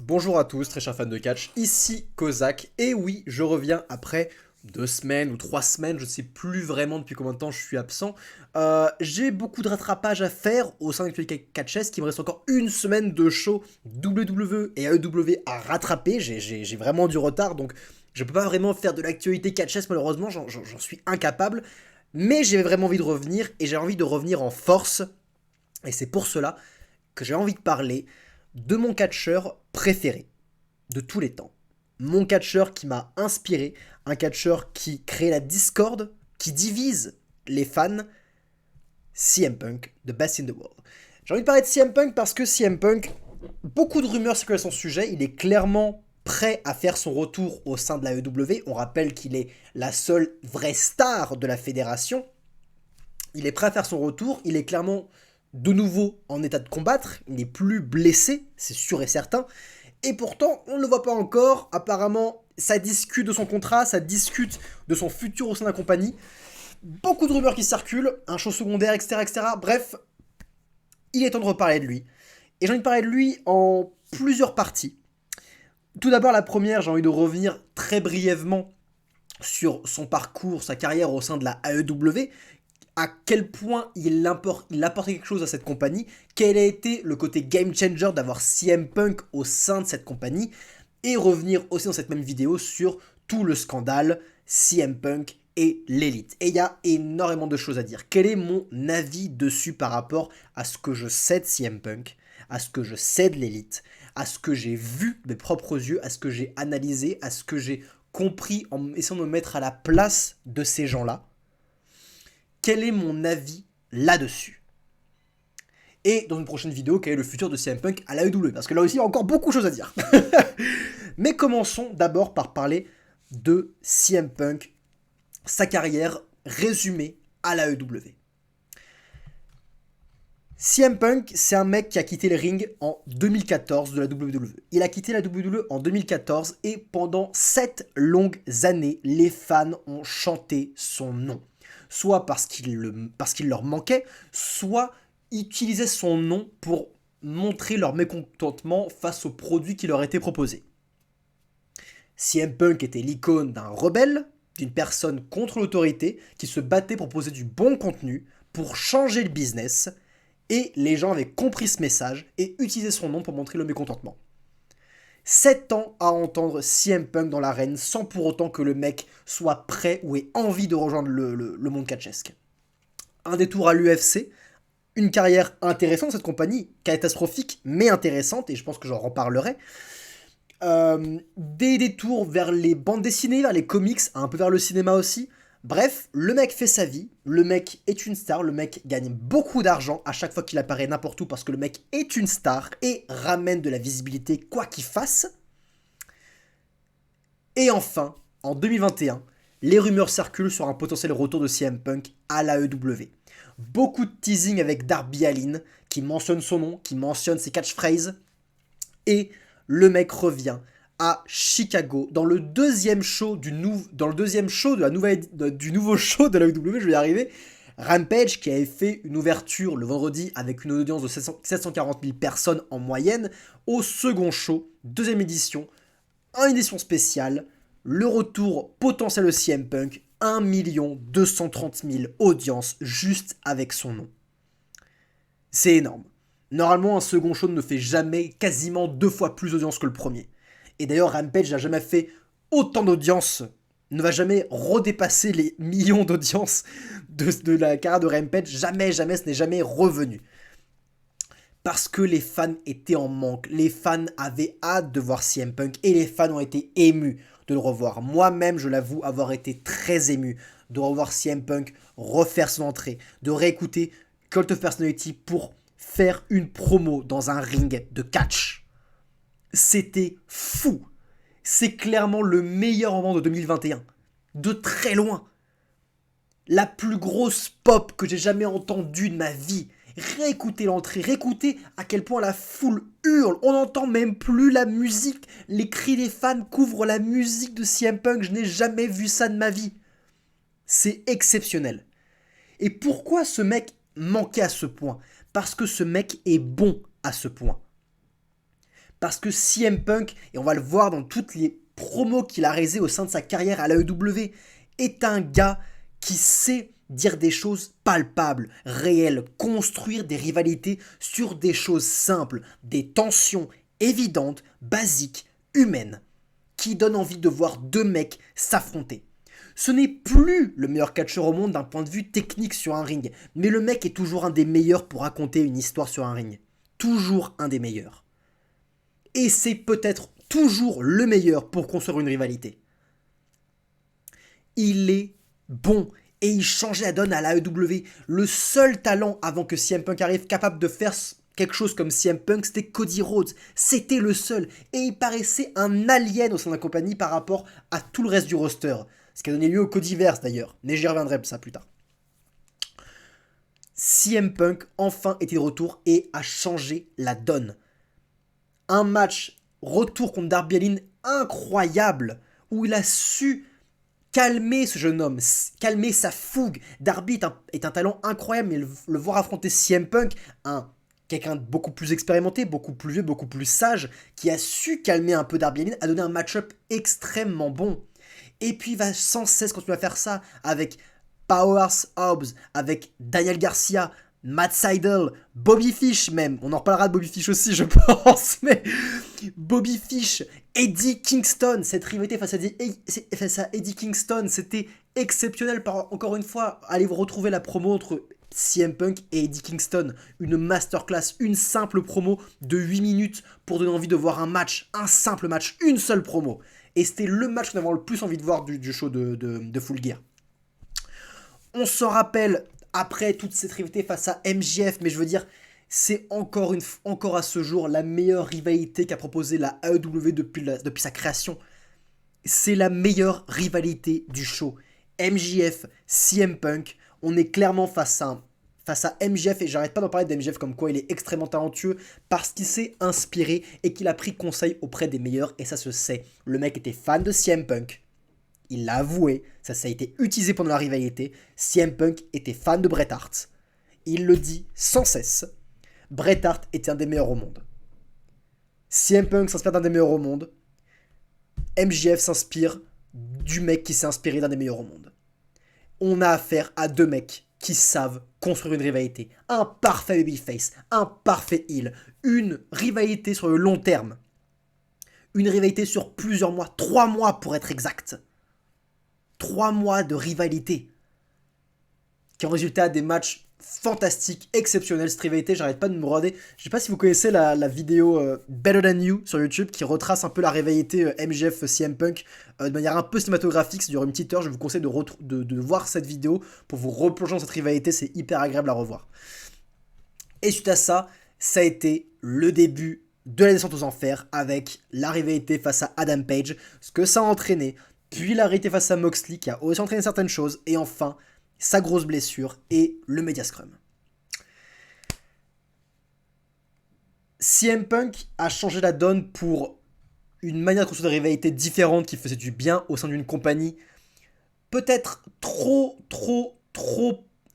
Bonjour à tous, très chers fans de catch, ici Kozak, et oui, je reviens après 2 semaines ou 3 semaines, je ne sais plus vraiment depuis combien de temps je suis absent. J'ai beaucoup de rattrapage à faire au sein de Catch, qui me reste encore une semaine de show WWE et AEW à rattraper, j'ai vraiment du retard, donc je peux pas vraiment faire de l'actualité Catch, malheureusement, j'en suis incapable, mais j'ai vraiment envie de revenir, et j'ai envie de revenir en force, et c'est pour cela que j'ai envie de parler de mon catcheur préféré de tous les temps. Mon catcheur qui m'a inspiré, un catcheur qui crée la discorde, qui divise les fans, CM Punk, The Best in the World. J'ai envie de parler de CM Punk parce que CM Punk, beaucoup de rumeurs circulent à son sujet, il est clairement prêt à faire son retour au sein de la AEW. On rappelle qu'il est la seule vraie star de la fédération. Il est prêt à faire son retour, il est clairement de nouveau en état de combattre, il n'est plus blessé, c'est sûr et certain. Et pourtant, on ne le voit pas encore. Apparemment, ça discute de son contrat, ça discute de son futur au sein de la compagnie. Beaucoup de rumeurs qui circulent, un show secondaire, etc., etc. Bref, il est temps de reparler de lui. Et j'ai envie de parler de lui en plusieurs parties. Tout d'abord, la première, j'ai envie de revenir très brièvement sur son parcours, sa carrière au sein de la AEW, à quel point il apporte quelque chose à cette compagnie, quel a été le côté game changer d'avoir CM Punk au sein de cette compagnie, et revenir aussi dans cette même vidéo sur tout le scandale CM Punk et l'élite. Et il y a énormément de choses à dire. Quel est mon avis dessus par rapport à ce que je sais de CM Punk, à ce que je sais de l'élite, à ce que j'ai vu de mes propres yeux, à ce que j'ai analysé, à ce que j'ai compris en essayant de me mettre à la place de ces gens-là. Quel est mon avis là-dessus? Et dans une prochaine vidéo, quel est le futur de CM Punk à la l'AEW? Parce que là aussi, il y a encore beaucoup de choses à dire. Mais commençons d'abord par parler de CM Punk, sa carrière résumée à la l'AEW. CM Punk, c'est un mec qui a quitté le ring en 2014 de la WWE. Il a quitté la WWE en 2014 et pendant 7 longues années, les fans ont chanté son nom. Soit parce qu'il leur manquait, soit utilisaient son nom pour montrer leur mécontentement face aux produits qui leur étaient proposés. CM Punk était l'icône d'un rebelle, d'une personne contre l'autorité, qui se battait pour poser du bon contenu, pour changer le business, et les gens avaient compris ce message et utilisé son nom pour montrer le mécontentement. 7 ans à entendre CM Punk dans l'arène sans pour autant que le mec soit prêt ou ait envie de rejoindre le monde catchesque. Un détour à l'UFC, une carrière intéressante de cette compagnie, catastrophique mais intéressante, et je pense que j'en reparlerai. Des détours vers les bandes dessinées, vers les comics, un peu vers le cinéma aussi. Bref, le mec fait sa vie, le mec est une star, le mec gagne beaucoup d'argent à chaque fois qu'il apparaît n'importe où parce que le mec est une star et ramène de la visibilité quoi qu'il fasse. Et enfin, en 2021, les rumeurs circulent sur un potentiel retour de CM Punk à l'AEW. Beaucoup de teasing avec Darby Allin qui mentionne son nom, qui mentionne ses catchphrases, et le mec revient à Chicago dans le deuxième show du nouveau show de la WWE, je vais y arriver. Rampage qui avait fait une ouverture le vendredi avec une audience de 740 000 personnes en moyenne, au second show, deuxième édition, une édition spéciale, le retour potentiel de CM Punk, 1 230 000 audiences juste avec son nom. C'est énorme. Normalement, un second show ne fait jamais quasiment 2 fois plus d'audience que le premier. Et d'ailleurs, Rampage n'a jamais fait autant d'audience, ne va jamais redépasser les millions d'audience de la carrière de Rampage. Jamais, jamais, ce n'est jamais revenu. Parce que les fans étaient en manque, les fans avaient hâte de voir CM Punk et les fans ont été émus de le revoir. Moi-même, je l'avoue, avoir été très ému de revoir CM Punk refaire son entrée, de réécouter Cult of Personality pour faire une promo dans un ring de catch. C'était fou. C'est clairement le meilleur moment de 2021. De très loin. La plus grosse pop que j'ai jamais entendue de ma vie. Réécoutez l'entrée, réécoutez à quel point la foule hurle. On n'entend même plus la musique. Les cris des fans couvrent la musique de CM Punk. Je n'ai jamais vu ça de ma vie. C'est exceptionnel. Et pourquoi ce mec manquait à ce point? Parce que ce mec est bon à ce point. Parce que CM Punk, et on va le voir dans toutes les promos qu'il a réalisées au sein de sa carrière à l'AEW, est un gars qui sait dire des choses palpables, réelles, construire des rivalités sur des choses simples, des tensions évidentes, basiques, humaines, qui donnent envie de voir deux mecs s'affronter. Ce n'est plus le meilleur catcheur au monde d'un point de vue technique sur un ring, mais le mec est toujours un des meilleurs pour raconter une histoire sur un ring. Toujours un des meilleurs. Et c'est peut-être toujours le meilleur pour construire une rivalité. Il est bon et il changeait la donne à l'AEW. Le seul talent avant que CM Punk arrive capable de faire quelque chose comme CM Punk, c'était Cody Rhodes. C'était le seul. Et il paraissait un alien au sein de la compagnie par rapport à tout le reste du roster. Ce qui a donné lieu au Codyverse d'ailleurs. Mais j'y reviendrai pour ça plus tard. CM Punk enfin était de retour et a changé la donne. Un match retour contre Darby Allin incroyable où il a su calmer ce jeune homme, calmer sa fougue. Darby est un talent incroyable, mais le voir affronter CM Punk, quelqu'un de beaucoup plus expérimenté, beaucoup plus vieux, beaucoup plus sage, qui a su calmer un peu Darby Allin, a donné un match-up extrêmement bon. Et puis il va sans cesse continuer à faire ça avec Powerhouse Hobbs, avec Daniel Garcia, Matt Sydal, Bobby Fish même. On en reparlera de Bobby Fish aussi, je pense. Mais Bobby Fish, Eddie Kingston, cette rivalité face à Eddie Kingston, c'était exceptionnel. Encore une fois, allez vous retrouver la promo entre CM Punk et Eddie Kingston. Une masterclass, une simple promo de 8 minutes pour donner envie de voir un match, un simple match, une seule promo. Et c'était le match qu'on avait le plus envie de voir du show de Full Gear. On s'en rappelle après toute cette rivalité face à MJF, mais je veux dire, c'est encore à ce jour la meilleure rivalité qu'a proposé la AEW depuis sa création. C'est la meilleure rivalité du show. MJF, CM Punk, on est clairement face à MJF, et j'arrête pas d'en parler d'MJF comme quoi il est extrêmement talentueux parce qu'il s'est inspiré et qu'il a pris conseil auprès des meilleurs, et ça se sait. Le mec était fan de CM Punk. Il l'a avoué, ça a été utilisé pendant la rivalité. CM Punk était fan de Bret Hart. Il le dit sans cesse. Bret Hart était un des meilleurs au monde. CM Punk s'inspire d'un des meilleurs au monde. MJF s'inspire du mec qui s'est inspiré d'un des meilleurs au monde. On a affaire à deux mecs qui savent construire une rivalité. Un parfait babyface, un parfait heel. Une rivalité sur le long terme. Une rivalité sur plusieurs mois, 3 mois pour être exact. 3 mois de rivalité qui ont résulté à des matchs fantastiques, exceptionnels. Cette rivalité, j'arrête pas de me regarder. Je sais pas si vous connaissez la vidéo Better Than You sur YouTube qui retrace un peu la rivalité MJF CM Punk de manière un peu cinématographique. Ça dure une petite heure. Je vous conseille de voir cette vidéo pour vous replonger dans cette rivalité. C'est hyper agréable à revoir. Et suite à ça, ça a été le début de la descente aux enfers avec la rivalité face à Adam Page, ce que ça a entraîné. Puis la rivalité face à Moxley qui a aussi entraîné certaines choses. Et enfin, sa grosse blessure et le Media Scrum. CM Punk a changé la donne pour une manière de construire des rivalités différentes qui faisait du bien au sein d'une compagnie peut-être trop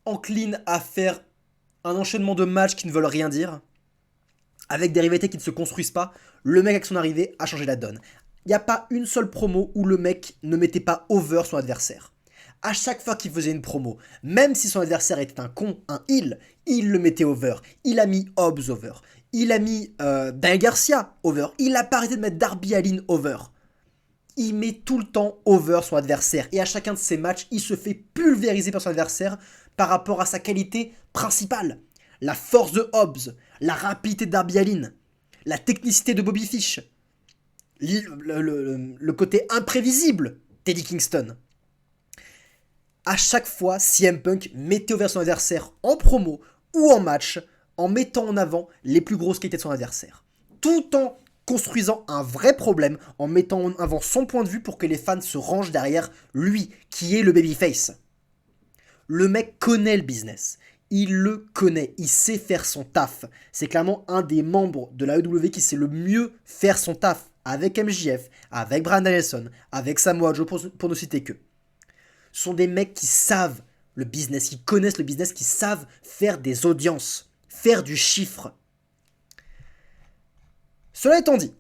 encline à faire un enchaînement de matchs qui ne veulent rien dire, avec des rivalités qui ne se construisent pas. Le mec avec son arrivée a changé la donne. Il n'y a pas une seule promo où le mec ne mettait pas over son adversaire. À chaque fois qu'il faisait une promo, même si son adversaire était un con, un heel, il le mettait over. Il a mis Hobbs over. Il a mis Daniel Garcia over. Il a pas arrêté de mettre Darby Allin over. Il met tout le temps over son adversaire. Et à chacun de ses matchs, il se fait pulvériser par son adversaire par rapport à sa qualité principale. La force de Hobbs, la rapidité de Darby Allin, la technicité de Bobby Fish, le côté imprévisible d'Eddie Kingston. À chaque fois, CM Punk mettait over son adversaire en promo ou en match, en mettant en avant les plus grosses qualités de son adversaire. Tout en construisant un vrai problème, en mettant en avant son point de vue pour que les fans se rangent derrière lui, qui est le babyface. Le mec connaît le business. Il le connaît, il sait faire son taf. C'est clairement un des membres de la AEW qui sait le mieux faire son taf, avec MJF, avec Bryan Danielson, avec Samoa Joe, pour ne citer que. Ce sont des mecs qui savent le business, qui connaissent le business, qui savent faire des audiences, faire du chiffre. Cela étant dit,